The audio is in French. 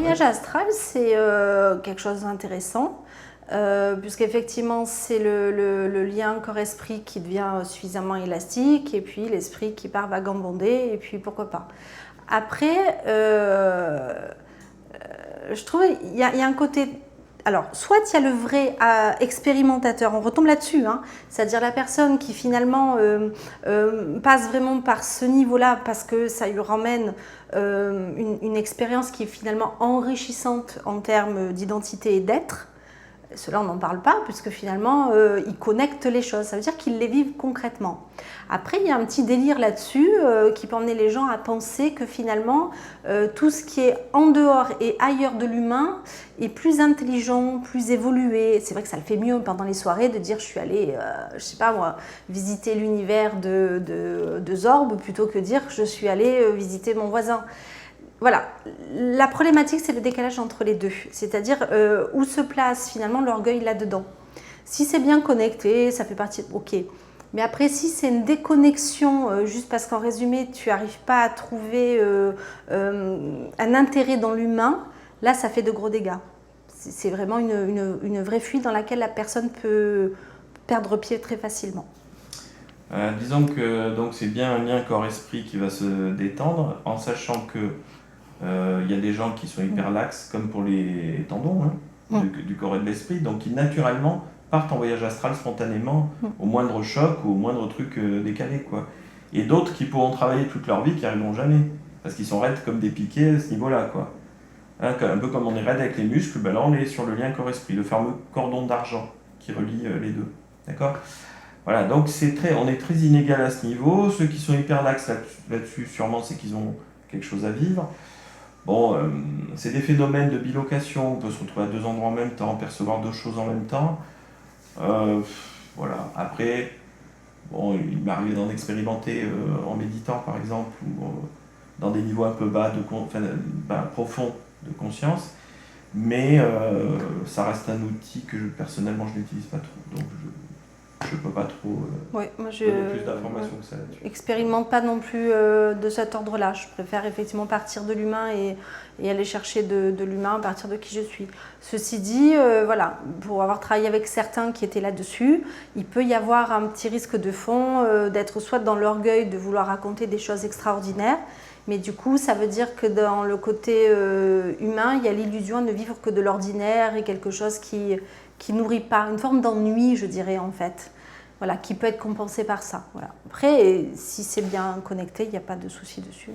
voyage astral, c'est quelque chose d'intéressant, puisqu'effectivement, c'est le lien corps-esprit qui devient suffisamment élastique, et puis l'esprit qui part vagabonder, et puis pourquoi pas. Après, je trouve qu'il y a un côté... Alors, soit il y a le vrai expérimentateur, on retombe là-dessus, hein, c'est-à-dire la personne qui finalement passe vraiment par ce niveau-là parce que ça lui ramène une expérience qui est finalement enrichissante en termes d'identité et d'être. Cela, on n'en parle pas, puisque finalement, ils connectent les choses. Ça veut dire qu'ils les vivent concrètement. Après, il y a un petit délire là-dessus qui peut emmener les gens à penser que finalement, tout ce qui est en dehors et ailleurs de l'humain est plus intelligent, plus évolué. C'est vrai que ça le fait mieux pendant les soirées de dire je suis allée, je sais pas moi, visiter l'univers de Zorb plutôt que dire je suis allée visiter mon voisin. Voilà, la problématique, c'est le décalage entre les deux, c'est-à-dire où se place finalement l'orgueil là-dedans. Si c'est bien connecté, ça fait partie, ok. Mais après, si c'est une déconnexion, juste parce qu'en résumé, tu n'arrives pas à trouver un intérêt dans l'humain, là, ça fait de gros dégâts. C'est vraiment une vraie fuite dans laquelle la personne peut perdre pied très facilement. Disons que c'est bien un lien corps-esprit qui va se détendre, en sachant que il y a des gens qui sont hyper laxes, comme pour les tendons du corps et de l'esprit, donc qui naturellement partent en voyage astral spontanément au moindre choc ou au moindre truc décalé, quoi. Et d'autres qui pourront travailler toute leur vie, qui n'y arriveront jamais, parce qu'ils sont raides comme des piquets à ce niveau-là, quoi. Hein, un peu comme on est raide avec les muscles, ben là on est sur le lien corps-esprit, le fameux cordon d'argent qui relie les deux. D'accord ? Voilà, donc on est très inégal à ce niveau. Ceux qui sont hyper laxes là-dessus, sûrement, c'est qu'ils ont quelque chose à vivre. Bon, c'est des phénomènes de bilocation, on peut se retrouver à deux endroits en même temps, percevoir deux choses en même temps. Voilà, après, bon, il m'est arrivé d'en expérimenter en méditant par exemple, ou dans des niveaux un peu profonds de conscience, mais ça reste un outil que personnellement je n'utilise pas trop, donc je ne peux pas trop moi, donner plus d'informations que ça là-dessus. Expérimente pas non plus de cet ordre-là. Je préfère effectivement partir de l'humain et aller chercher de l'humain à partir de qui je suis. Ceci dit, voilà, pour avoir travaillé avec certains qui étaient là-dessus, il peut y avoir un petit risque de fond d'être soit dans l'orgueil de vouloir raconter des choses extraordinaires, mais du coup, ça veut dire que dans le côté humain, il y a l'illusion de ne vivre que de l'ordinaire et quelque chose qui nourrit pas, une forme d'ennui, je dirais en fait. Voilà, qui peut être compensé par ça. Voilà. Après, si c'est bien connecté, il n'y a pas de souci dessus.